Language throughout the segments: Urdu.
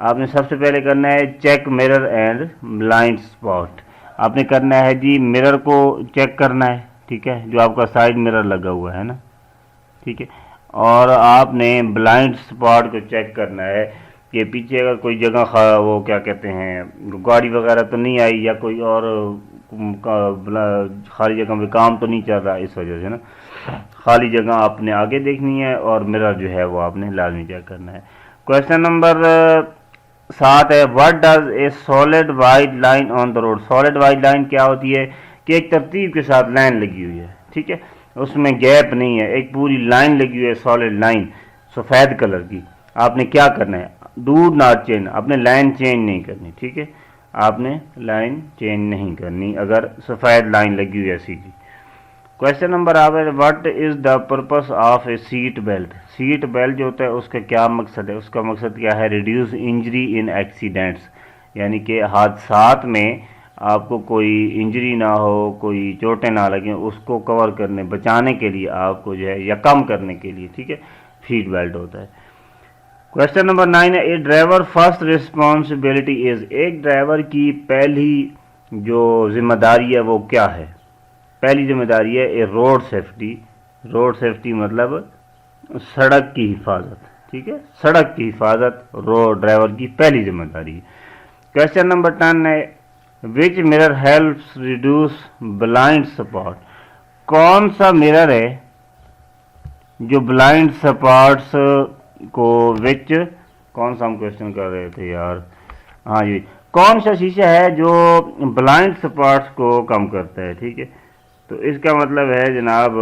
آپ نے سب سے پہلے کرنا ہے check mirror and blind spot. آپ نے کرنا ہے جی مرر کو چیک کرنا ہے, ٹھیک ہے, جو آپ کا سائڈ مرر لگا ہوا ہے نا, ٹھیک ہے, اور آپ نے بلائنڈ اسپاٹ کو چیک کرنا ہے کہ پیچھے اگر کوئی جگہ وہ کیا کہتے ہیں گاڑی وغیرہ تو نہیں آئی, یا کوئی اور خالی جگہ پہ کام تو نہیں چل رہا, اس وجہ سے نا خالی جگہ آپ نے آگے دیکھنی ہے, اور مرر جو ہے وہ آپ نے لازمی چیک کرنا ہے. کویشچن نمبر 7 ہے, what does a solid white line on the road. Solid white line کیا ہوتی ہے کہ ایک ترتیب کے ساتھ لائن لگی ہوئی ہے, ٹھیک ہے, اس میں گیپ نہیں ہے, ایک پوری لائن لگی ہوئی ہے, سالڈ لائن سفید کلر کی. آپ نے کیا کرنا ہے, ڈو ناٹ چینج, آپ نے لائن چینج نہیں کرنی, ٹھیک ہے, آپ نے لائن چینج نہیں کرنی اگر سفید لائن لگی ہوئی ہے سیدھی. کویشچن نمبر آپ ہے, what is the purpose of a seat belt. Seat belt جو ہوتا ہے اس کا کیا مقصد ہے, اس کا مقصد کیا ہے, ریڈیوس انجری ان ایکسیڈنٹس, یعنی کہ حادثات میں آپ کو کوئی انجری نہ ہو, کوئی چوٹیں نہ لگیں, اس کو کور کرنے بچانے کے لیے آپ کو جو ہے یا کم کرنے کے لیے, ٹھیک ہے, سیٹ بیلٹ ہوتا ہے. کویشچن نمبر 9 ہے, a driver first responsibility is. ایک ڈرائیور کی پہلی جو ذمہ داری ہے وہ کیا ہے. پہلی ذمہ داری ہے اے روڈ سیفٹی. روڈ سیفٹی مطلب سڑک کی حفاظت, ٹھیک ہے, سڑک کی حفاظت روڈ ڈرائیور کی پہلی ذمہ داری ہے. کویشچن نمبر 10 ہے, which mirror helps reduce blind spot. کون سا مرر ہے جو بلائنڈ اسپاٹس کو وچ, کون سا ہم کویشچن کر رہے تھے یار, ہاں جی, کون سا شیشہ ہے جو بلائنڈ اسپاٹس کو کم کرتا ہے, ٹھیک ہے. تو اس کا مطلب ہے جناب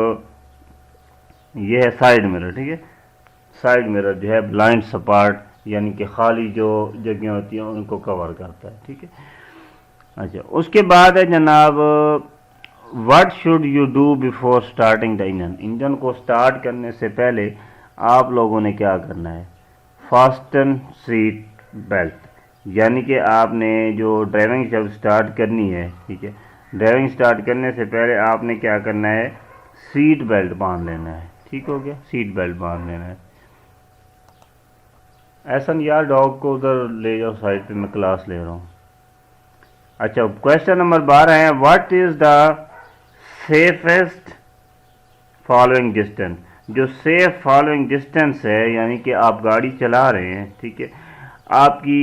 یہ ہے سائڈ مرر, ٹھیک ہے, سائڈ مرر جو ہے بلائنڈ اسپاٹ یعنی کہ خالی جو جگہیں ہوتی ہیں ان کو کور کرتا ہے, ٹھیک ہے. اچھا, اس کے بعد ہے جناب what should you do before starting the engine. Engine کو اسٹارٹ کرنے سے پہلے آپ لوگوں نے کیا کرنا ہے, فاسٹن سیٹ بیلٹ, یعنی کہ آپ نے جو ڈرائیونگ جب اسٹارٹ کرنی ہے, ٹھیک ہے, ڈرائیونگ اسٹارٹ کرنے سے پہلے آپ نے کیا کرنا ہے, سیٹ بیلٹ باندھ لینا ہے, ٹھیک ہو گیا, سیٹ بیلٹ باندھ لینا ہے. ایسا نہیں یار, ڈاگ کو ادھر لے جاؤ سائڈ پہ, میں کلاس لے رہا ہوں. اچھا, کویشچن نمبر 12 ہے, what is the safest following distance. جو سیف فالوئنگ ڈسٹینس ہے یعنی کہ آپ گاڑی چلا رہے ہیں, ٹھیک ہے, آپ کی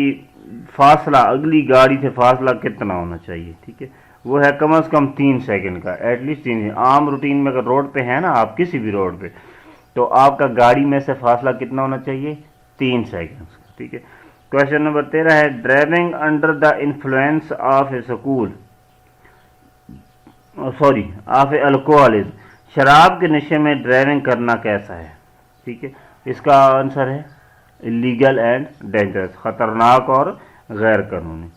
فاصلہ اگلی گاڑی سے فاصلہ کتنا ہونا چاہیے, ٹھیک ہے, وہ ہے کم از کم 3 سیکنڈ کا, ایٹ لیسٹ 3. عام روٹین میں اگر روڈ پہ ہے نا آپ, کسی بھی روڈ پہ, تو آپ کا گاڑی میں سے فاصلہ کتنا ہونا چاہیے, 3 سیکنڈ, ٹھیک ہے. کویشچن نمبر 13 ہے, driving under the influence of a of a alcoholism. شراب کے نشے میں ڈرائیونگ کرنا کیسا ہے, ٹھیک ہے, اس کا آنسر ہے لیگل اینڈ ڈینجرس, خطرناک اور غیر قانونی.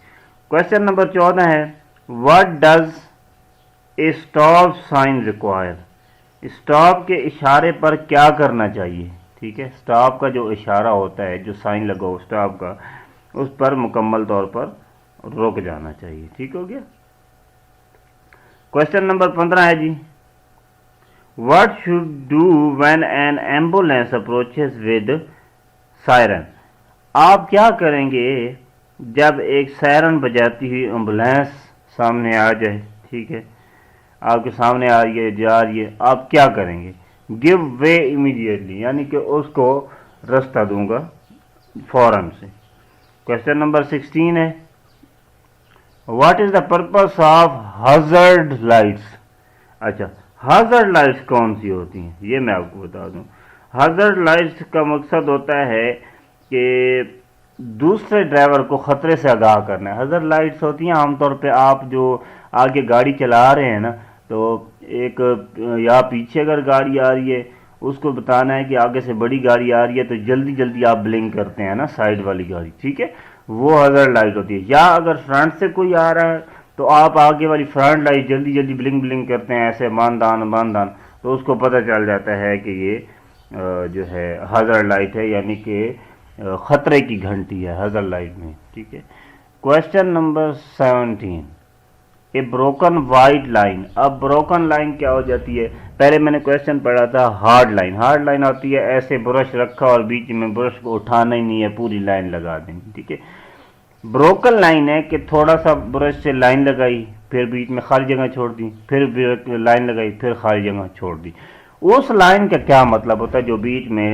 کویشچن نمبر 14 ہے, what does a stop sign require. Stop کے اشارے پر کیا کرنا چاہیے, ٹھیک ہے, اسٹاپ کا جو اشارہ ہوتا ہے, جو سائن لگا ہو اسٹاپ کا, اس پر مکمل طور پر رک جانا چاہیے, ٹھیک ہو گیا. کویشچن نمبر 15 ہے جی, what should do when an ambulance approaches with siren. آپ کیا کریں گے جب ایک سائرن بجاتی ہوئی ایمبولینس سامنے آ جائے, ٹھیک ہے, آپ کے سامنے آ رہی ہے, جا رہی ہے, آپ کیا کریں گے, گیو وے امیڈیٹلی, یعنی کہ اس کو رستہ دوں گا فوراً سے. کویشچن نمبر 16 ہے, what is the purpose of hazard lights. اچھا, ہیزرڈ لائٹس کون سی ہوتی ہیں یہ میں آپ کو بتا دوں. ہیزرڈ لائٹس کا مقصد ہوتا ہے کہ دوسرے ڈرائیور کو خطرے سے آگاہ کرنا ہے. ہیزرڈ لائٹس ہوتی ہیں عام طور پہ آپ جو آگے گاڑی چلا رہے ہیں نا, تو ایک یا پیچھے اگر گاڑی آ رہی ہے اس کو بتانا ہے کہ آگے سے بڑی گاڑی آ رہی ہے, تو جلدی جلدی آپ بلنک کرتے ہیں نا, سائڈ والی گاڑی, ٹھیک ہے, وہ ہیزرڈ لائٹ ہوتی ہے. یا اگر فرنٹ سے کوئی آ رہا ہے تو آپ آگے والی فرنٹ لائٹ جلدی جلدی بلنک کرتے ہیں, ایسے باندھان, تو اس کو پتہ چل جاتا ہے کہ یہ جو ہے ہیزرڈ لائٹ ہے, یعنی کہ خطرے کی گھنٹی ہے ہیزرڈ لائٹ میں, ٹھیک ہے. کویشچن نمبر 17, اے بروکن وائٹ لائن. اب بروکن لائن کیا ہو جاتی ہے؟ پہلے میں نے کویشچن پڑھا تھا ہارڈ لائن. ہارڈ لائن آتی ہے ایسے برش رکھا اور بیچ میں برش کو اٹھانا ہی نہیں ہے, پوری لائن لگا دیں گے, ٹھیک ہے. بروکن لائن ہے کہ تھوڑا سا برش سے لائن لگائی, پھر بیچ میں خالی جگہ چھوڑ دی, پھر لائن لگائی, پھر خالی جگہ چھوڑ دی. اس لائن کا کیا مطلب ہوتا ہے جو بیچ میں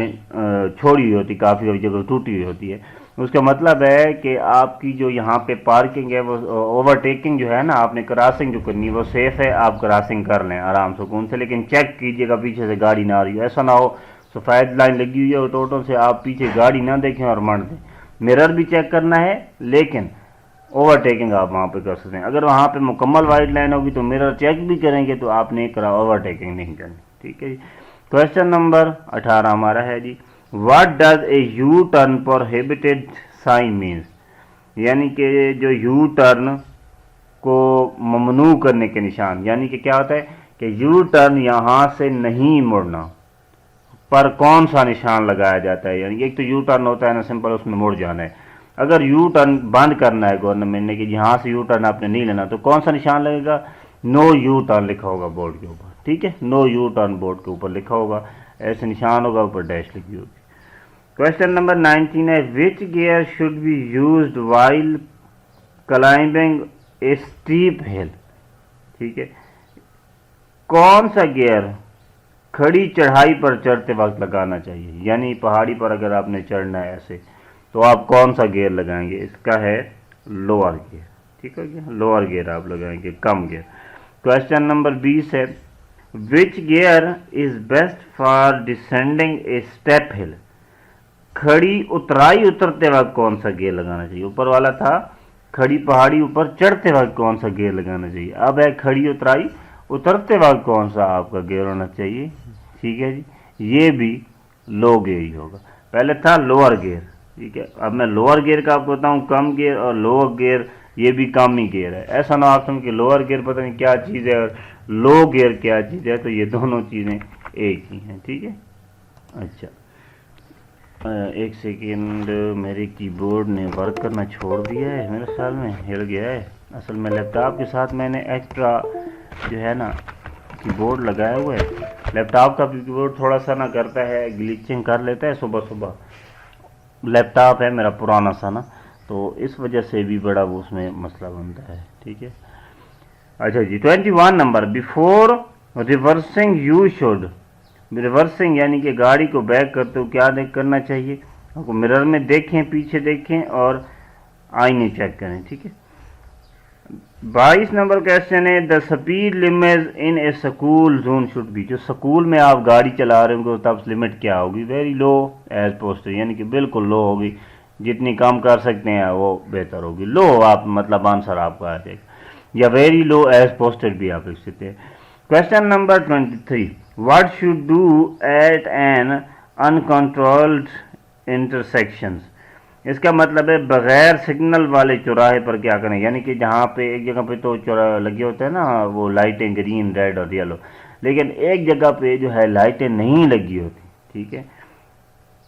چھوڑی ہوئی ہوتی, کافی جگہ ٹوٹی ہوئی ہوتی ہے؟ اس کا مطلب ہے کہ آپ کی جو یہاں پہ پارکنگ ہے وہ اوورٹیکنگ جو ہے نا, آپ نے کراسنگ جو کرنی ہے وہ سیف ہے, آپ کراسنگ کر لیں آرام سکون سے, لیکن چیک کیجئے گا پیچھے سے گاڑی نہ آ رہی ہو. ایسا نہ ہو سفید لائن لگی ہوئی ہے اور ٹوٹل سے آپ پیچھے گاڑی نہ دیکھیں اور مر دیں. مرر بھی چیک کرنا ہے, لیکن اوورٹیکنگ آپ وہاں پہ کر سکتے ہیں. اگر وہاں پہ مکمل وائٹ لائن ہوگی تو مرر چیک بھی کریں گے تو آپ نے اوورٹیکنگ نہیں کرنی, ٹھیک ہے جی. کویشچن نمبر 18 ہمارا ہے جی, what does a U turn prohibited sign means? یعنی کہ جو یو ٹرن کو ممنوع کرنے کے نشان, یعنی کہ کیا ہوتا ہے کہ یو ٹرن یہاں سے نہیں مڑنا پر کون سا نشان لگایا جاتا ہے؟ یعنی ایک تو یو ٹرن ہوتا ہے نا سمپل, اس میں مڑ جانا ہے. اگر یو ٹرن بند کرنا ہے گورنمنٹ نے کہ یہاں سے یو ٹرن آپ نے نہیں لینا, تو کون سا نشان لگے گا؟ نو یو ٹرن لکھا ہوگا بورڈ کے اوپر, ٹھیک ہے. نو یو ٹرن بورڈ کے اوپر لکھا ہوگا, ایسے نشان ہوگا, اوپر ڈیش لگی ہوگی. کویشچن نمبر 19 ہے, which gear should be used while climbing a steep hill? ٹھیک ہے, کون سا گیئر کھڑی چڑھائی پر چڑھتے وقت لگانا چاہیے؟ یعنی پہاڑی پر اگر آپ نے چڑھنا ہے ایسے تو آپ کون سا گیئر لگائیں گے؟ اس کا ہے لوور گیئر, ٹھیک ہے. لوور گیئر آپ لگائیں گے, کم گیئر. کویشچن نمبر 20 ہے, which gear is best for descending a steep hill? کھڑی اترائی اترتے وقت کون سا گیئر لگانا چاہیے؟ اوپر والا تھا کھڑی پہاڑی اوپر چڑھتے وقت کون سا گیئر لگانا چاہیے, اب ہے کھڑی اترائی اترتے وقت کون سا آپ کا گیئر ہونا چاہیے, ٹھیک ہے جی. یہ بھی لو گیئر ہی ہوگا. پہلے تھا لوور گیئر, ٹھیک ہے. اب میں لوور گیئر کا آپ کو بتاؤں کم گیئر, اور لوور گیئر یہ بھی کم ہی گیئر ہے. ایسا نہ آپ سمجھ کہ لوور گیئر پتہ نہیں کیا چیز ہے اور لو گیئر کیا چیز ہے, تو یہ دونوں چیزیں ایک ہی ہیں, ٹھیک ہے. اچھا ایک سیکنڈ, میرے کی بورڈ نے ورک کرنا چھوڑ دیا ہے, میرے خیال میں ہل گیا ہے. اصل میں لیپ ٹاپ کے ساتھ میں نے ایکسٹرا جو ہے نا کی بورڈ لگایا ہوا ہے. لیپ ٹاپ کا کی بورڈ تھوڑا سا نہ کرتا ہے, گلیچنگ کر لیتا ہے صبح صبح. لیپ ٹاپ ہے میرا پرانا سا نا, تو اس وجہ سے بھی بڑا وہ اس میں مسئلہ بنتا ہے, ٹھیک ہے. اچھا جی 21 number, before reversing you should, reversing یعنی کہ گاڑی کو بیک کرتے ہو کیا کرنا چاہیے؟ آپ کو مرر میں دیکھیں, پیچھے دیکھیں اور آئینے چیک کریں, ٹھیک ہے. 22 نمبر کویشچن ہے, the speed limit in a school zone should be? جو سکول میں آپ گاڑی چلا رہے ہوں گے تب لمٹ کیا ہوگی؟ ویری لو ایز پوسٹر, یعنی کہ بالکل لو ہوگی, جتنی کم کر سکتے ہیں وہ بہتر ہوگی. لو آپ مطلب آنسر آپ کا آ جائے گا, یا ویری لو ایز پوسٹڈ بھی آپ لکھ سکتے ہیں. Question number 23, what should do at an uncontrolled intersections? اس کا مطلب ہے بغیر سگنل والے چوراہے پر کیا کریں؟ یعنی کہ جہاں پہ ایک جگہ پہ تو چوراہے لگے ہوتے ہیں نا وہ لائٹیں گرین ریڈ اور یلو, لیکن ایک جگہ پہ جو ہے لائٹیں نہیں لگی ہوتی, ٹھیک ہے,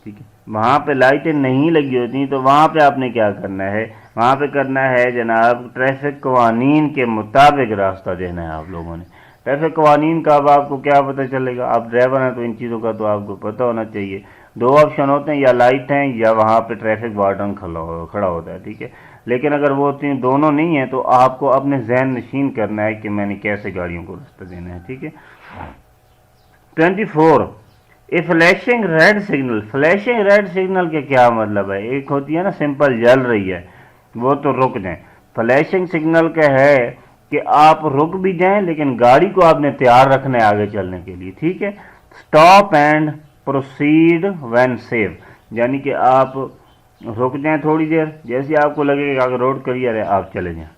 ٹھیک ہے. وہاں پہ لائٹیں نہیں لگی ہوتی تو وہاں پہ آپ نے کیا کرنا ہے؟ وہاں پہ کرنا ہے جناب ٹریفک قوانین کے مطابق راستہ دینا ہے آپ لوگوں نے. ٹریفک قوانین کا اب آپ کو کیا پتہ چلے گا؟ آپ ڈرائیور ہیں تو ان چیزوں کا تو آپ کو پتہ ہونا چاہیے. 2 آپشن ہوتے ہیں, یا لائٹ ہیں یا وہاں پہ ٹریفک وارڈن کھڑا ہوتا ہے, ٹھیک ہے. لیکن اگر وہ دونوں نہیں ہیں تو آپ کو اپنے ذہن نشین کرنا ہے کہ میں نے کیسے گاڑیوں کو راستہ دینا ہے, ٹھیک ہے. 24, a flashing red signal. Flashing red signal کا کیا مطلب ہے؟ ایک ہوتی ہے نا سمپل جل رہی ہے وہ تو رک جائیں. فلیشنگ سگنل کا ہے کہ آپ رک بھی جائیں لیکن گاڑی کو آپ نے تیار رکھنا ہے آگے چلنے کے لیے, ٹھیک ہے. Stop and proceed when safe, یعنی کہ آپ رک جائیں تھوڑی دیر, جیسے آپ کو لگے کہ اگر روڈ کلیئر ہے آپ چلے جائیں.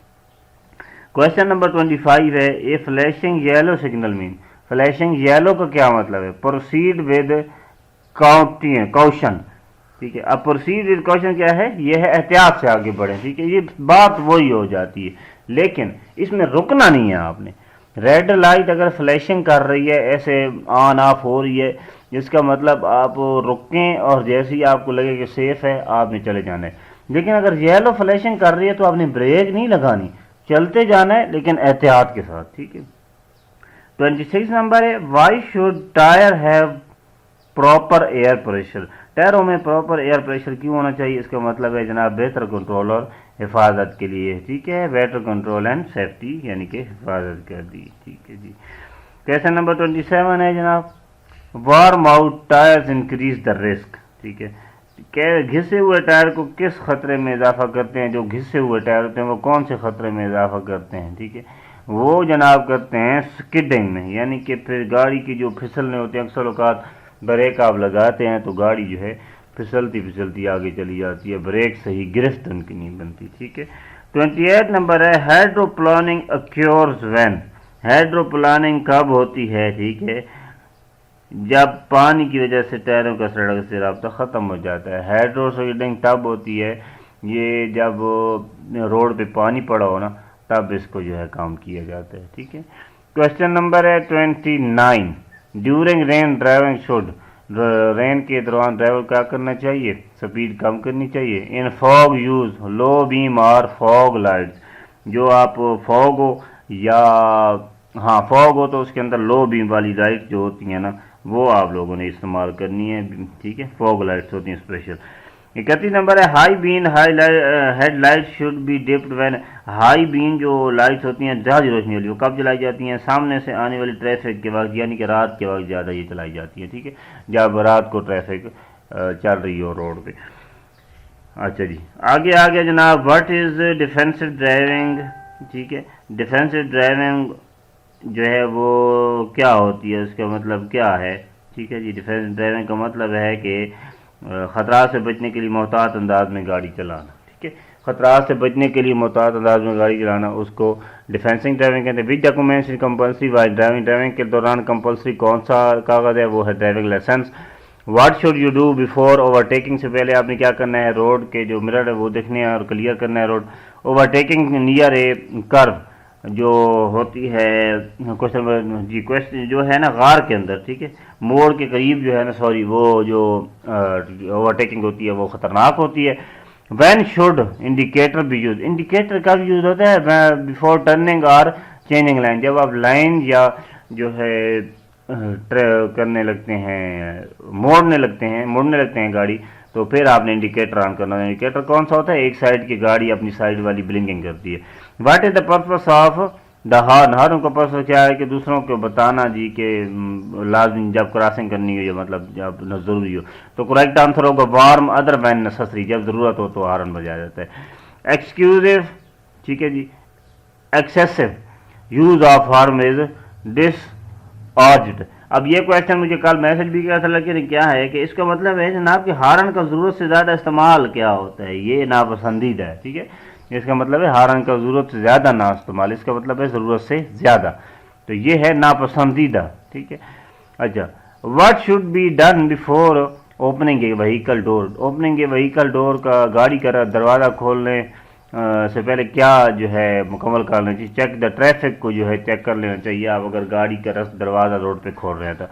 کویشچن نمبر 25 ہے, اے فلیشنگ یلو سگنل مین. فلیشنگ یلو کا کیا مطلب ہے؟ پروسیڈ ود کوشن, ٹھیک ہے. اب پروسیڈ ود کوشن کیا ہے؟ یہ ہے احتیاط سے آگے بڑھیں, ٹھیک ہے. یہ بات وہی ہو جاتی ہے, لیکن اس میں رکنا نہیں ہے آپ نے. ریڈ لائٹ اگر فلیشنگ کر رہی ہے, ایسے آن آف ہو رہی ہے, جس کا مطلب آپ رکیں اور جیسے ہی آپ کو لگے کہ سیف ہے آپ نے چلے جانا ہے. لیکن اگر یلو فلیشنگ کر رہی ہے تو آپ نے بریک نہیں لگانی, چلتے جانا ہے لیکن احتیاط کے ساتھ، ٹھیک ہے۔ 26 نمبر ہے why should tyre have proper air pressure, ٹائروں میں پراپر ایئر پریشر کیوں ہونا چاہیے؟ اس کا مطلب ہے جناب بہتر کنٹرول اور حفاظت کے لیے، ٹھیک ہے، بیٹر کنٹرول اینڈ سیفٹی، یعنی کہ حفاظت کر دی، ٹھیک ہے جی۔ کویسچن نمبر 27 ہے جناب warm out tyres increase the risk, ٹھیک ہے، کہ گھسے ہوئے ٹائر کو کس خطرے میں اضافہ کرتے ہیں؟ جو گھسے ہوئے ٹائر ہوتے ہیں وہ کون سے خطرے میں اضافہ کرتے ہیں؟ ٹھیک ہے، وہ جناب کرتے ہیں سکڈنگ میں، یعنی کہ پھر گاڑی کی جو پھسلنے ہوتے ہیں، اکثر اوقات بریک آپ لگاتے ہیں تو گاڑی جو ہے پھسلتی پھسلتی آگے چلی جاتی ہے، بریک صحیح گرفت ان کی نہیں بنتی، ٹھیک ہے۔ 28 نمبر ہے hydroplaning occurs when, hydroplaning کب ہوتی ہے؟ ٹھیک ہے، جب پانی کی وجہ سے ٹائروں کا سڑک سے رابطہ ختم ہو جاتا ہے۔ ہائیڈرو سیڈنگ تب ہوتی ہے یہ جب روڈ پہ پانی پڑا ہو نا، تب اس کو جو ہے کام کیا جاتا ہے، ٹھیک ہے۔ کویسچن نمبر ہے 29 ڈیورنگ رین ڈرائیونگ شوڈ، رین کے دوران ڈرائیور کیا کرنا چاہیے؟ سپیڈ کم کرنی چاہیے۔ ان فوگ یوز لو بیم اور فوگ لائٹس، جو آپ فوگ ہو یا ہاں فوگ ہو تو اس کے اندر لو بیم والی لائٹ جو ہوتی ہیں نا وہ آپ لوگوں نے استعمال کرنی ہے، ٹھیک ہے، فوگ لائٹس ہوتی ہیں اسپیشل۔ 31 نمبر ہے high beam head light should be dipped when, high beam جو لائٹس ہوتی ہیں زیادہ روشنی والی وہ کب جلائی جاتی ہیں؟ سامنے سے آنے والی ٹریفک کے وقت، یعنی کہ رات کے وقت زیادہ یہ چلائی جاتی ہیں، ٹھیک ہے، جب رات کو ٹریفک چل رہی ہو روڈ پہ۔ اچھا جی، آگے جناب واٹ از ڈیفینسو ڈرائیونگ، ٹھیک ہے، ڈیفینسو ڈرائیونگ جو ہے وہ کیا ہوتی ہے؟ اس کا مطلب کیا ہے؟ ٹھیک ہے جی، ڈیفینس ڈرائیونگ کا مطلب ہے کہ خطرات سے بچنے کے لیے محتاط انداز میں گاڑی چلانا، ٹھیک ہے، خطرات سے بچنے کے لیے محتاط انداز میں گاڑی چلانا، اس کو ڈیفینسنگ ڈرائیونگ کہتے ہیں۔ Which documents compulsory while driving, driving کے دوران کمپلسری کون سا کاغذ ہے؟ وہ ہے driving licence. What should you do before overtaking, سے پہلے آپ نے کیا کرنا ہے؟ روڈ کے جو مرر ہے وہ دیکھنے ہیں اور کلیئر کرنا ہے روڈ۔ اوورٹیکنگ نیئر اے کرو، جو ہوتی ہے کوشچن جو ہے نا غار کے اندر، ٹھیک ہے، موڑ کے قریب جو ہے نا وہ جو اوورٹیکنگ ہوتی ہے وہ خطرناک ہوتی ہے۔ وین شوڈ انڈیکیٹر بھی یوز، انڈیکیٹر کب یوز ہوتا ہے؟ بیفور ٹرننگ اور چینجنگ لائن، جب آپ لائن یا جو ہے کرنے لگتے ہیں موڑنے لگتے ہیں گاڑی، تو پھر آپ نے انڈیکیٹر آن کرنا ہے۔ انڈیکیٹر کون سا ہوتا ہے؟ ایک سائڈ کی گاڑی اپنی سائڈ والی بلنکنگ کرتی ہے۔ What is the purpose of the horn, horn کا پرپس کیا ہے؟ کہ دوسروں کو بتانا جی کہ لازم جب کراسنگ کرنی ہو یا مطلب جب ضروری ہو، تو کریکٹ آنسر ہوگا وارم ادر وین نیسسری، جب ضرورت ہو تو ہارن بجایا جاتا ہے۔ ایکسکیوزو، ٹھیک ہے جی، ایکسیسو یوز آف ہارن از ڈس آرجڈ۔ اب یہ کویشچن مجھے کل میسج بھی کیا تھا لیکن کیا ہے کہ اس کا مطلب ہے جناب کہ ہارن کا ضرورت سے زیادہ استعمال کیا ہوتا ہے؟ یہ ناپسندیدہ ہے، ٹھیک ہے، اس کا مطلب ہے ہارن کا ضرورت سے زیادہ نہ استعمال، اس کا مطلب ہے ضرورت سے زیادہ، تو یہ ہے ناپسندیدہ، ٹھیک ہے۔ اچھا، what should be done before opening a vehicle door, opening a vehicle door کا گاڑی کا دروازہ کھولنے سے پہلے کیا جو ہے مکمل کر لینا چاہیے؟ چیک دا ٹریفک کو جو ہے چیک کر لینا چاہیے آپ اگر گاڑی کا دروازہ روڈ پہ کھول رہے ہیں تو۔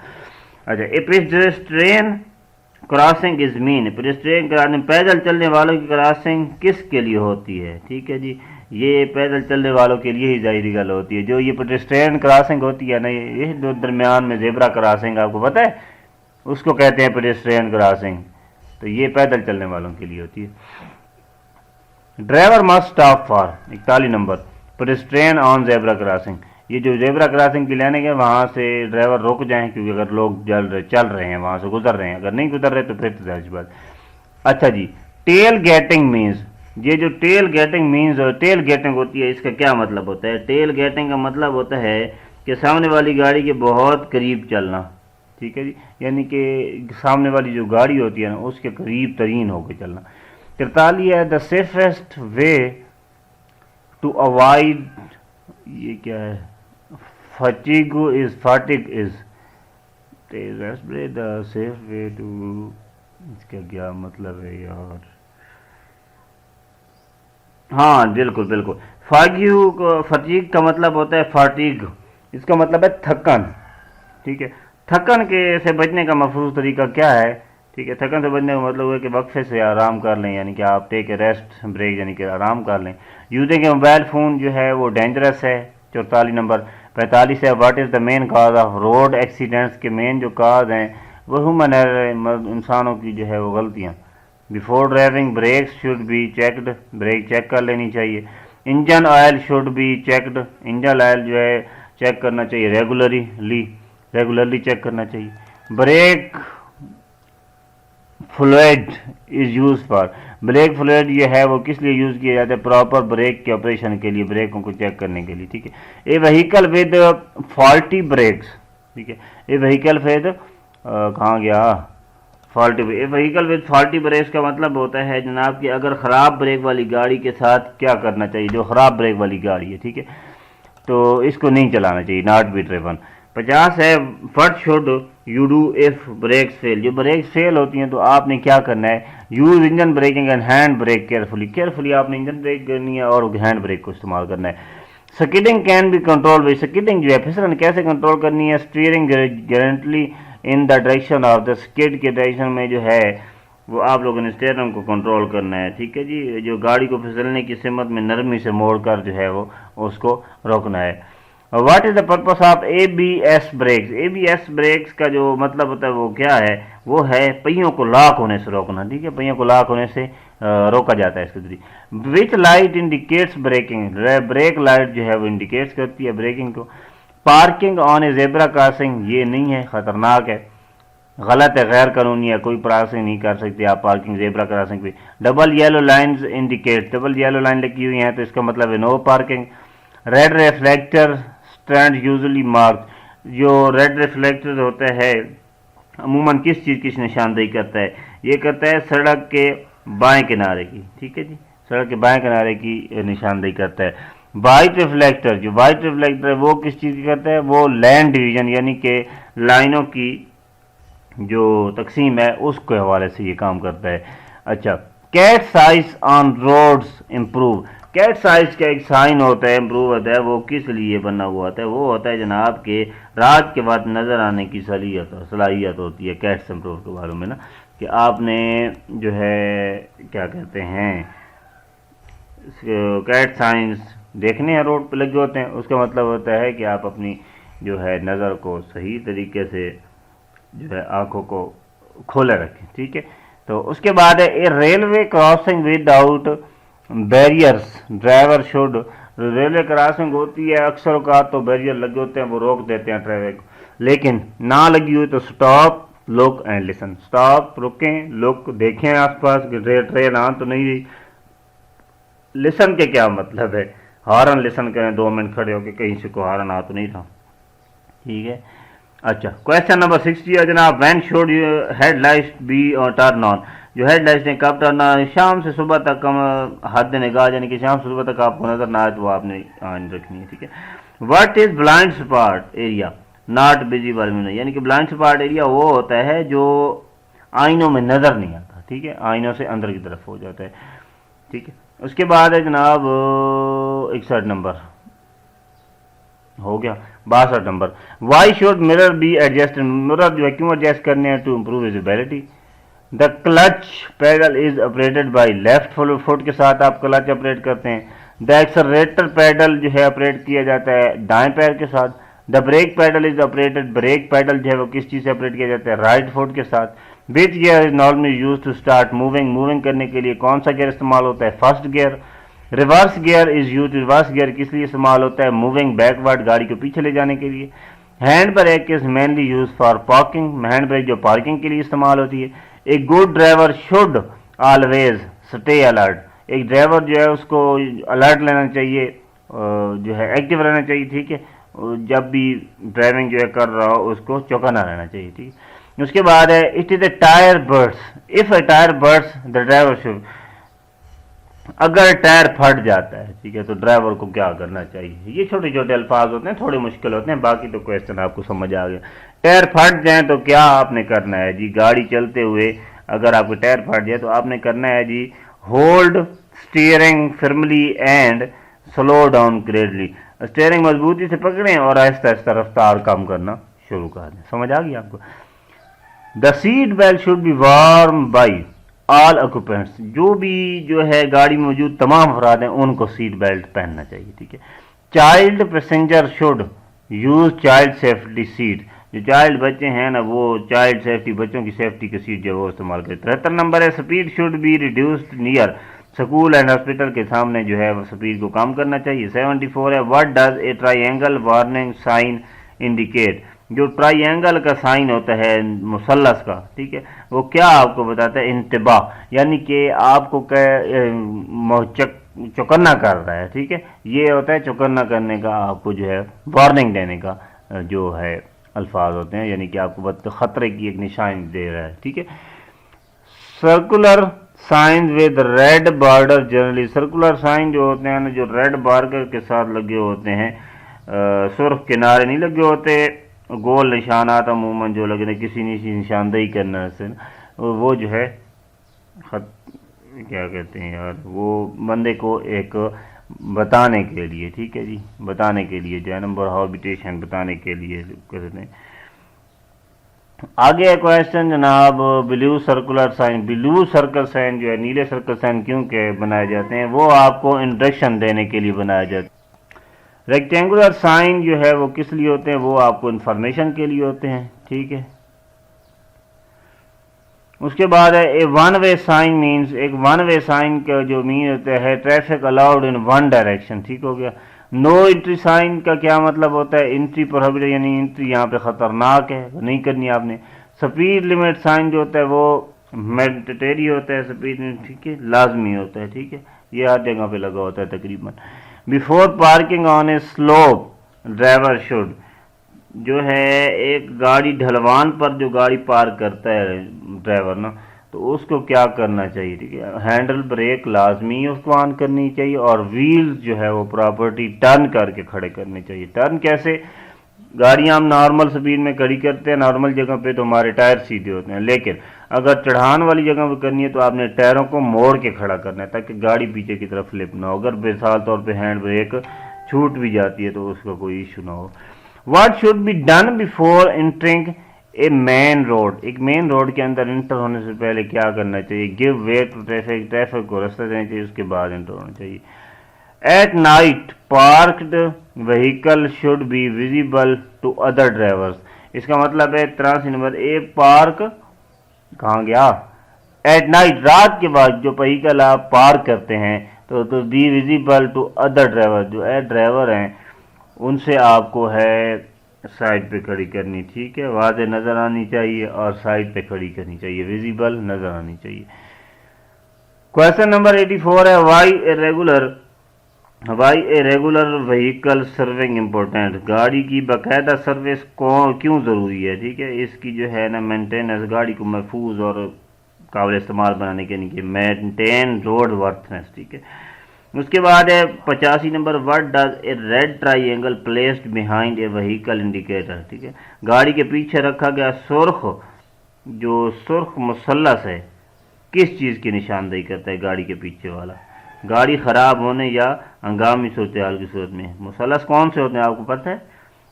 اچھا، اے پیڈسٹرین کراسنگ از مین، پیڈسٹرین کراسنگ پیدل چلنے والوں کی کراسنگ کس کے لیے ہوتی ہے؟ ٹھیک ہے جی، یہ پیدل چلنے والوں کے لیے ہی ظاہری گل ہوتی ہے۔ جو یہ پیڈسٹرین کراسنگ ہوتی ہے نا، یہ جو درمیان میں زیبرا کراسنگ آپ کو پتہ ہے اس کو کہتے ہیں پیڈسٹرین کراسنگ، تو یہ پیدل چلنے والوں کے لیے ہوتی ہے۔ Driver must stop for 41 number pedestrian on zebra crossing, یہ جو زیبرا کراسنگ کی لینے کے وہاں سے ڈرائیور رک جائیں کیونکہ اگر لوگ چل رہے ہیں وہاں سے گزر رہے ہیں، اگر نہیں گزر رہے تو پھر ظاہر بات۔ اچھا جی، ٹیل گیٹنگ مینز، یہ جو ٹیل گیٹنگ ہوتی ہے اس کا کیا مطلب ہوتا ہے؟ ٹیل گیٹنگ کا مطلب ہوتا ہے کہ سامنے والی گاڑی کے بہت قریب چلنا، ٹھیک ہے جی، یعنی کہ سامنے والی جو گاڑی ہوتی ہے نا اس کے قریب ترین ہو کے چلنا۔ 43 ہے the safest way to avoid, یہ کیا ہے؟ Fatigue is the safe way to, اس کا کیا مطلب ہے یار؟ ہاں بالکل، فٹیگ کا مطلب ہوتا ہے فاٹیگ، اس کا مطلب ہے تھکن، ٹھیک ہے، تھکن کے سے بچنے کا مفروض طریقہ کیا ہے؟ ٹھیک ہے، تھکن سے بچنے کا مطلب ہے کہ وقفے سے آرام کر لیں، یعنی کہ آپ ٹیک اے ریسٹ بریک، یعنی کہ آرام کر لیں۔ یوزنگ کے موبائل فون جو ہے وہ ڈینجرس ہے، 44 نمبر۔ 45 ہے what is the main cause of road accidents, کے مین جو کاز ہیں وہ ہیومن ایرر، انسانوں کی جو ہے وہ غلطیاں۔ Before driving brakes should be checked, brake check کر لینی چاہیے۔ Engine oil should be checked, engine oil جو ہے چیک کرنا چاہیے ریگولرلی چیک کرنا چاہیے۔ Brake fluid is use for, brake fluid یہ ہے وہ کس لیے یوز کیا جاتا ہے؟ پراپر بریک کے آپریشن کے لیے، بریکوں کو چیک کرنے کے لیے، ٹھیک ہے۔ A vehicle with faulty brakes, ٹھیک ہے، اے وہیکل ود کہاں گیا faulty, a vehicle with faulty brakes کا مطلب ہوتا ہے جناب کہ اگر خراب بریک والی گاڑی کے ساتھ کیا کرنا چاہیے، جو خراب بریک والی گاڑی ہے، ٹھیک ہے، تو اس کو نہیں چلانا چاہیے، ناٹ بی ڈریون۔ 50 ہے what should you do if brakes fail, جو بریکس فیل ہوتی ہیں تو آپ نے کیا کرنا ہے؟ Use engine breaking and hand break carefully آپ نے انجن بریک کرنی ہے اور ہینڈ بریک کو استعمال کرنا ہے۔ Skidding can be control by, skidding جو ہے پھسلن کیسے کنٹرول کرنی ہے؟ Steering gently in the direction of the skid کے ڈائریکشن میں جو ہے وہ آپ لوگوں نے اسٹیئرنگ کو کنٹرول کرنا ہے، ٹھیک ہے جی، جو گاڑی کو پھسلنے کی سمت میں نرمی سے موڑ کر جو ہے وہ اس کو روکنا ہے۔ What is the purpose of A B S brakes, A B S brakes کا جو مطلب ہوتا ہے وہ کیا ہے؟ وہ ہے پہیوں کو لاک ہونے سے روکنا، ٹھیک ہے، پہیوں کو لاک ہونے سے روکا جاتا ہے اس کے ذریعے۔ Which light indicates braking, brake light جو ہے وہ انڈیکیٹس کرتی ہے بریکنگ کو۔ Parking on a zebra crossing, یہ نہیں ہے، خطرناک ہے، غلط ہے، غیر قانونی ہے، کوئی کراسنگ نہیں کر سکتے آپ پارکنگ زیبرا کراسنگ پہ۔ Double yellow lines indicate, double yellow line لگی ہوئی ہیں تو اس کا مطلب ہے no parking. Red reflector stand usually mark, جو ریڈ ریفلیکٹر ہوتا ہے عموماً کس چیز کی نشاندہی کرتا ہے؟ یہ کرتا ہے سڑک کے بائیں کنارے کی، ٹھیک ہے جی، سڑک کے بائیں کنارے کی نشاندہی کرتا ہے۔ وائٹ ریفلیکٹر، جو وائٹ ریفلیکٹر ہے وہ کس چیز کی کرتا ہے؟ وہ لینڈ ڈویژن، یعنی کہ لائنوں کی جو تقسیم ہے اس کے حوالے سے یہ کام کرتا ہے۔ اچھا، Kate size on roads improve, Kate size کا ایک سائن ہوتا ہے، امپروو ہوتا ہے، وہ کس لیے بنا ہوا ہوتا ہے؟ وہ ہوتا ہے جناب کہ رات کے بعد نظر آنے کی صلاحیت ہوتی ہے کیٹس امپروو کے بارے میں نا، کہ آپ نے جو ہے کیا کہتے ہیں کیٹ سائنس دیکھنے ہیں روڈ پہ لگے ہوتے ہیں، اس کا مطلب ہوتا ہے کہ آپ اپنی جو ہے نظر کو صحیح طریقے سے جو ہے آنکھوں کو کھولے رکھیں، ٹھیک ہے۔ تو اس کے بعد ہے a railway crossing without barriers driver should, railway crossing ہوتی ہے اکثر اوقات تو بیریئر لگے ہوتے ہیں وہ روک دیتے ہیں ڈرائیور کو، لیکن نہ لگی ہوئی تو stop look and listen, stop رکیں، لک دیکھیں آس پاس کہ ٹرین آن تو نہیں رہی۔ لسن کے کیا مطلب ہے؟ ہارن لسن کریں، 2 منٹ کھڑے ہو کے کہیں سے کو ہارن آ تو نہیں رہا، ٹھیک ہے۔ اچھا، کویشچن نمبر 60 ہے جناب، when should headlights be turn on, جو ہیڈ لائٹس نے کب ٹرن آن؟ شام سے صبح تک، حد نگاہ یعنی کہ شام سے صبح تک آپ کو نظر نہ آئے تو وہ آپ نے آن رکھنی ہے، ٹھیک ہے۔ What is blind spot area not visible, یعنی کہ بلائنڈ اسپاٹ ایریا وہ ہوتا ہے جو آئینوں میں نظر نہیں آتا، ٹھیک ہے، آئینوں سے اندر کی طرف ہو جاتا ہے، ٹھیک ہے۔ اس کے بعد ہے جناب 61 نمبر ہو گیا، 62 number, why should mirror be adjust, mirror جو ہے کیوں ایڈجسٹ کرنے ہیں؟ To improve visibility. The clutch pedal is operated by left foot کے ساتھ آپ کلچ آپریٹ کرتے ہیں۔ دا ایکسلریٹر پیڈل جو ہے آپریٹ کیا جاتا ہے دائیں پیر کے ساتھ۔ The brake pedal is operated, brake pedal جو ہے وہ کس چیز سے آپریٹ کیا جاتا ہے؟ رائٹ فٹ کے ساتھ۔ Which gear is normally use to start moving, moving کرنے کے لیے کون سا گیئر استعمال ہوتا ہے؟ First gear. Reverse gear is use, reverse gear کس لیے استعمال ہوتا ہے؟ موونگ بیکورڈ، گاڑی کو پیچھے لے جانے کے لیے۔ Hand break is mainly use for parking, hand break جو پارکنگ کے لیے استعمال ہوتی ہے۔ ایک good driver should always stay alert, ایک ڈرائیور جو ہے اس کو الرٹ لینا چاہیے، جو ہے ایکٹیو رہنا چاہیے، ٹھیک ہے، جب بھی ڈرائیونگ جو ہے کر رہا ہو اس کو چوکنا رہنا چاہیے، ٹھیک ہے۔ اس کے بعد ہے it is a tyre burst, if a tyre burst the driver should, اگر ٹائر پھٹ جاتا ہے، ٹھیک ہے، تو ڈرائیور کو کیا کرنا چاہیے؟ یہ چھوٹے چھوٹے الفاظ ہوتے ہیں، تھوڑے مشکل ہوتے ہیں، باقی تو کویسچن آپ کو سمجھ آ گیا۔ ٹائر پھٹ جائیں تو کیا آپ نے کرنا ہے جی؟ گاڑی چلتے ہوئے اگر آپ کو ٹائر پھٹ جائے تو آپ نے کرنا ہے جی hold steering firmly and slow down gradually, steering مضبوطی سے پکڑیں اور آہستہ آہستہ رفتار کم کرنا شروع کر دیں۔ سمجھ آ گئی آپ کو؟ The seat belt should be worn by all occupants, جو بھی جو ہے گاڑی میں موجود تمام افراد ہیں ان کو سیٹ بیلٹ پہننا چاہیے، ٹھیک ہے۔ Child passenger should use child safety seat, جو چائلڈ بچے ہیں نا وہ چائلڈ سیفٹی، بچوں کی سیفٹی کی سیٹ جو ہے وہ استعمال کرے۔ 73 نمبر ہے speed should be reduced near school and hospital کے سامنے جو ہے سپیڈ کو کم کرنا چاہیے۔ 74 ہے what does a triangle warning sign indicate, جو ٹرائی اینگل کا سائن ہوتا ہے مثلث کا، ٹھیک ہے، وہ کیا آپ کو بتاتا ہے؟ انتباہ، یعنی کہ آپ کو چوکنا کر رہا ہے، ٹھیک ہے، یہ ہوتا ہے چوکنا کرنے کا، آپ کو جو ہے وارننگ دینے کا جو ہے الفاظ ہوتے ہیں، یعنی کہ آپ کو خطرے کی ایک نشانی دے رہا ہے، ٹھیک ہے۔ Circular sign with red border generally, circular sign جو ہوتے ہیں نا جو ریڈ بارڈر کے ساتھ لگے ہوتے ہیں، سرخ کنارے نہیں لگے ہوتے، گول نشانات عموماً جو لگے کسی نشاندہی کرنا سے، وہ جو ہے کیا کہتے ہیں یار، وہ بندے کو ایک بتانے کے لیے، ٹھیک ہے جی، بتانے کے لیے جو ہے نمبر ہابیٹیشن بتانے کے لیے کرتے ہیں۔ آگے کویسچن جناب، blue circular sign, blue circle sign جو ہے نیلے سرکل سائن کیوں کہ بنائے جاتے ہیں؟ وہ آپ کو انڈکشن دینے کے لیے بنائے جاتے ہیں۔ ریکٹینگولر سائن جو ہے وہ کس لیے ہوتے ہیں؟ وہ آپ کو انفارمیشن کے لیے ہوتے ہیں، ٹھیک ہے۔ اس کے بعد ہے اے ون وے سائن مینز، ایک ون وے سائن کا جو مین ہوتا ہے traffic allowed in one direction, ٹھیک ہو گیا۔ نو انٹری سائن کا کیا مطلب ہوتا ہے؟ انٹری پروہیبٹڈ، یعنی انٹری یہاں پہ خطرناک ہے، نہیں کرنی آپ نے۔ سپیڈ لمٹ سائن جو ہوتا ہے وہ مینڈیٹری ہوتا ہے، سپیڈ لمٹ، ٹھیک ہے، لازمی ہوتا ہے، ٹھیک ہے، یہ ہر جگہ پہ لگا ہوتا ہے تقریباً۔ Before parking on a slope driver should, جو ہے ایک گاڑی ڈھلوان پر جو گاڑی پارک کرتا ہے ڈرائیور نا، تو اس کو کیا کرنا چاہیے؟ ٹھیک ہے، ہینڈل بریک لازمی اس کو آن کرنی چاہیے، اور ویلز جو ہے وہ پراپرٹی ٹرن کر کے کھڑے کرنے چاہیے۔ ٹرن کیسے؟ گاڑیاں ہم نارمل سپیڈ میں کھڑی کرتے ہیں نارمل جگہ پہ تو ہمارے ٹائر سیدھے ہوتے ہیں، لیکن اگر چڑھان والی جگہ پہ کرنی ہے تو آپ نے ٹائروں کو موڑ کے کھڑا کرنا ہے تاکہ گاڑی پیچھے کی طرف فلپ نہ ہو، اگر مثال طور پہ ہینڈ بریک چھوٹ بھی جاتی ہے تو اس کا کوئی ایشو نہ ہو۔ What should be done before entering a main road, ایک مین روڈ کے اندر انٹر ہونے سے پہلے کیا کرنا چاہیے؟ Give way to traffic, traffic کو رستہ دینا چاہیے، اس کے بعد انٹر ہونا چاہیے۔ At night parked vehicle should be visible to other drivers, اس کا مطلب ہے 83 نمبر اے پارک کہاں گیا؟ ایٹ نائٹ، رات کے بعد جو وہیکل آپ پارک کرتے ہیں تو be visible to other driver, جو ڈرائیور ہیں ان سے آپ کو ہے سائڈ پہ کھڑی کرنی، ٹھیک ہے، واضح نظر آنی چاہیے اور سائڈ پہ کھڑی کرنی چاہیے، ویزیبل نظر آنی چاہیے۔ کویسچن نمبر 84 ہے why a regular vehicle serving important, گاڑی کی باقاعدہ سروس کیوں ضروری ہے؟ ٹھیک ہے، اس کی جو ہے نا مینٹیننس، گاڑی کو محفوظ اور قابل استعمال بنانے کے لیے مینٹین روڈ ورتھنس، ٹھیک ہے۔ اس کے بعد ہے 85 number what does a red triangle placed behind a vehicle indicator, ٹھیک ہے، گاڑی کے پیچھے رکھا گیا سرخ مثلث ہے کس چیز کی نشاندہی کرتا ہے؟ گاڑی کے پیچھے والا، گاڑی خراب ہونے یا ہنگامی صورتحال کی صورت میں۔ مثلث کون سے ہوتے ہیں آپ کو پتہ ہے؟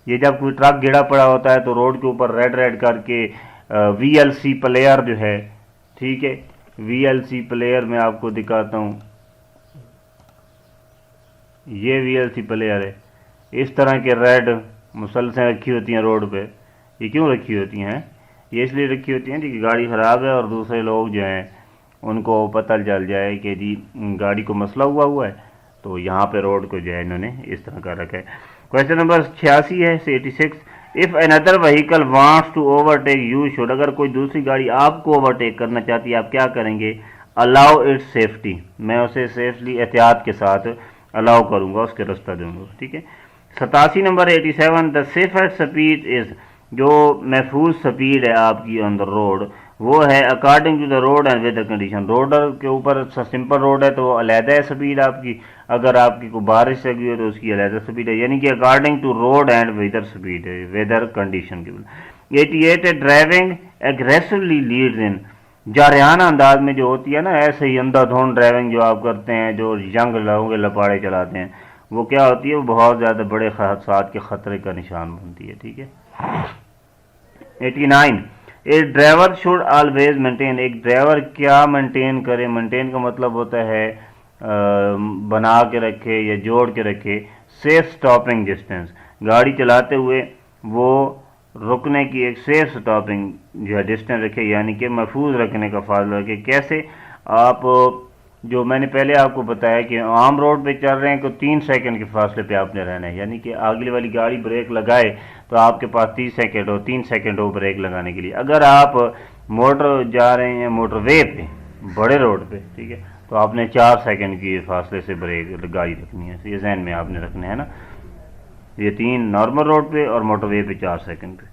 یہ جب کوئی ٹرک گڑا پڑا ہوتا ہے تو روڈ کے اوپر ریڈ کر کے وی ایل سی پلیئر جو ہے، ٹھیک ہے، وی ایل سی پلیئر میں آپ کو دکھاتا ہوں، یہ وی ایل سی پلیئر ہے، اس طرح کے ریڈ مسلسیں رکھی ہوتی ہیں روڈ پہ۔ یہ کیوں رکھی ہوتی ہیں؟ یہ اس لیے رکھی ہوتی ہیں کہ گاڑی خراب ہے اور دوسرے لوگ جو ہیں ان کو پتہ چل جائے کہ جی گاڑی کو مسئلہ ہوا ہے، تو یہاں پہ روڈ کو جو ہے انہوں نے اس طرح کا رکھا ہے۔ کویسچن نمبر 86 ہے 86، if another vehicle wants to overtake you should، اگر کوئی دوسری گاڑی آپ کو اوورٹیک کرنا چاہتی ہے آپ کیا کریں گے؟ allow its safety، میں اسے سیفلی احتیاط کے ساتھ الاؤ کروں گا، اس کے رستہ دوں گا، ٹھیک ہے۔ 87 نمبر 87، دا سیفسٹ سپیڈ از، جو محفوظ سپیڈ ہے آپ کی آن دا روڈ وہ ہے according to the road and weather condition, road کے اوپر سمپل روڈ ہے تو وہ علیحدہ ہے سپیڈ آپ کی، اگر آپ کی کوئی بارش لگی ہے تو اس کی علیحدہ سپیڈ ہے، یعنی کہ according to road and weather speed ہے، ویدر کنڈیشن کی۔ 88 ہے ڈرائیونگ ایگریسولی لیڈز ان، جارحانہ انداز میں جو ہوتی ہے نا، ایسے ہی اندھا دھند ڈرائیونگ جو آپ کرتے ہیں، جو ینگ لوگوں کے لپاڑے چلاتے ہیں، وہ کیا ہوتی ہے؟ وہ بہت زیادہ بڑے حادثات کے خطرے کا نشان بنتی ہے، ٹھیک ہے۔ 89 a driver should always maintain, ایک ڈرائیور کیا مینٹین کرے، مینٹین کا مطلب ہوتا ہے بنا کے رکھے یا جوڑ کے رکھے سیف سٹاپنگ ڈسٹینس، گاڑی چلاتے ہوئے وہ رکنے کی ایک سیف سٹاپنگ جو ہے ڈسٹینس رکھے، یعنی کہ محفوظ رکھنے کا فاصلہ رکھے۔ کیسے؟ آپ جو میں نے پہلے آپ کو بتایا کہ عام روڈ پہ چل رہے ہیں تو 3 سیکنڈ کے فاصلے پہ آپ نے رہنا ہے، یعنی کہ اگلی والی گاڑی بریک لگائے تو آپ کے پاس 30 سیکنڈ ہو، 3 سیکنڈ ہو بریک لگانے کے لیے۔ اگر آپ موٹر جا رہے ہیں موٹر وے پہ، بڑے روڈ پہ، ٹھیک ہے، تو آپ نے 4 سیکنڈ کی فاصلے سے بریک گاڑی رکھنی ہے، یہ ذہن میں آپ نے رکھنا ہے نا، یہ 3 نارمل روڈ پہ اور موٹر وے پہ 4 سیکنڈ پہ۔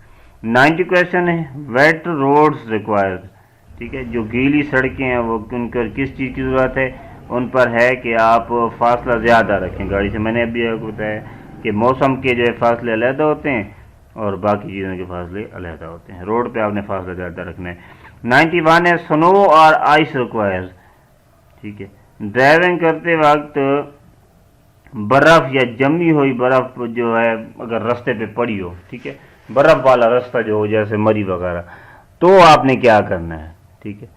90 کویشچن ہے، ویٹ روڈز ریکوائرڈ، ٹھیک ہے، جو گیلی سڑکیں ہیں وہ ان پر کس چیز کی ضرورت ہے؟ ان پر ہے کہ آپ فاصلہ زیادہ رکھیں گاڑی سے۔ میں نے ابھی آپ کو بتایا کہ موسم کے جو ہے فاصلے علیحدہ ہوتے ہیں اور باقی چیزوں کے فاصلے علیحدہ ہوتے ہیں، روڈ پہ آپ نے فاصلہ زیادہ رکھنا ہے۔ 91 ہے، سنو اور آئس ریکوائرز، ٹھیک ہے، ڈرائیونگ کرتے وقت برف یا جمی ہوئی برف جو ہے اگر رستے پہ پڑی ہو، ٹھیک ہے، برف والا رستہ جو ہو جیسے مری وغیرہ، تو آپ نے کیا کرنا ہے؟ ٹھیک ہے،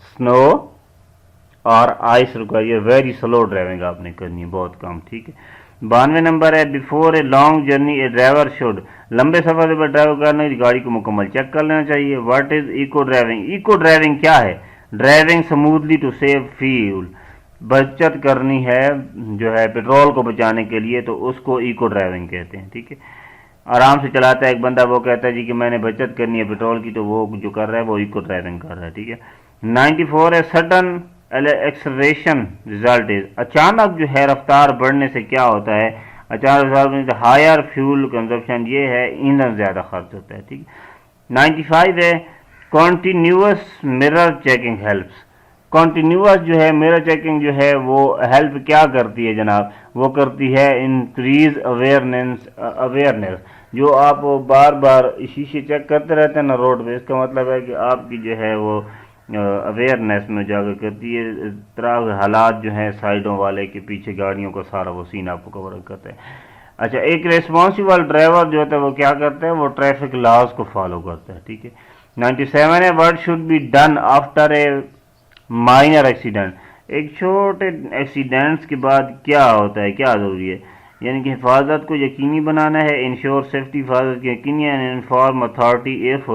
سنو اور ice require, very slow driving آپ نے کرنی ہے، بہت کم، ٹھیک ہے۔ 92 نمبر ہے، before a long journey a driver should, لمبے سفر سے ڈرائیو کرنا گاڑی کو مکمل چیک کر لینا چاہیے۔ What is eco driving? Eco driving کیا ہے؟ Driving smoothly to save fuel, بچت کرنی ہے جو ہے پیٹرول کو بچانے کے لیے، تو اس کو ایکو ڈرائیونگ کہتے ہیں، ٹھیک ہے۔ آرام سے چلاتا ہے ایک بندہ، وہ کہتا ہے جی کہ میں نے بچت کرنی ہے پیٹرول کی، تو وہ جو کر رہا ہے وہ ایکو ڈرائیونگ کر رہا ہے، ٹھیک ہے۔ 94 ہے، سڈن ایکسلریشن ریزلٹ از، اچانک جو ہے رفتار بڑھنے سے کیا ہوتا ہے؟ اچانک رفتار بڑھنے سے ہائر فیول کنزمپشن، یہ ہے ایندھن زیادہ خرچ ہوتا ہے، ٹھیک ہے۔ 95 ہے، continuous mirror checking helps, continuous جو ہے مرر چیکنگ جو ہے وہ ہیلپ کیا کرتی ہے جناب؟ وہ کرتی ہے انکریز اویئرنیس، جو آپ بار بار شیشے چیک کرتے رہتے ہیں نا روڈ پہ، اس کا مطلب ہے کہ آپ کی جو ہے وہ اویئرنیس میں اجاگر کرتی ہے، طرح حالات جو ہیں سائڈوں والے کے پیچھے گاڑیوں کا سارا وہ سین آپ کو کور کرتا ہے۔ اچھا، ایک ریسپانسیبل ڈرائیور جو ہوتا ہے وہ کیا کرتا ہے؟ وہ ٹریفک لاز کو فالو کرتا ہے، ٹھیک ہے۔ 97 ہے، what should be done after a minor accident, ایک چھوٹے ایکسیڈنٹس کے بعد کیا ہوتا ہے، کیا ضروری ہے؟ یعنی کہ حفاظت کو یقینی بنانا ہے، انشور سیفٹی، حفاظت کی یقینی ہے، انفارم اتھارٹی ایف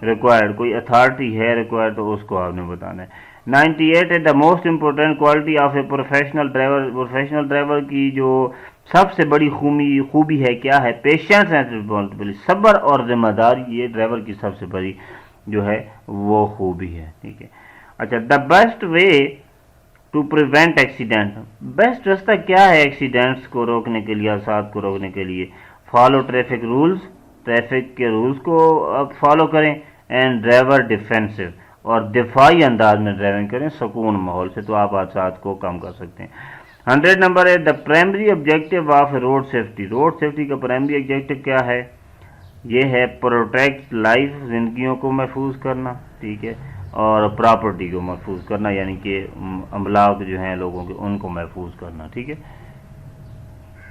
ریکوائرڈ، کوئی اتھارٹی ہے ریکوائرڈ تو اس کو آپ نے بتانا ہے۔ 98 ہے، the most important quality of a professional driver, professional driver کی جو سب سے بڑی خوبی ہے کیا ہے؟ پیشنس اینڈ ریسپانسبلٹی، صبر اور ذمہ داری، یہ ڈرائیور کی سب سے بڑی جو ہے وہ خوبی ہے، ٹھیک ہے۔ اچھا، the best way to prevent accident, best راستہ کیا ہے ایکسیڈنٹس کو روکنے کے لیے، حادثات کو روکنے کے لیے؟ فالو ٹریفک رولز، ٹریفک کے رولز کو آپ فالو کریں، اینڈ ڈرائیور ڈیفینسو، اور دفاعی انداز میں ڈرائیونگ کریں سکون ماحول سے، تو آپ حادثات کو کم کر سکتے ہیں۔ 100 نمبر ہے، the primary objective of road safety, road safety کا پرائمری آبجیکٹو کیا ہے؟ یہ ہے پروٹیکٹ لائف، زندگیوں کو محفوظ کرنا، ٹھیک ہے، اور پراپرٹی کو محفوظ کرنا، یعنی کہ املاک جو ہیں لوگوں کے ان کو محفوظ کرنا، ٹھیک ہے۔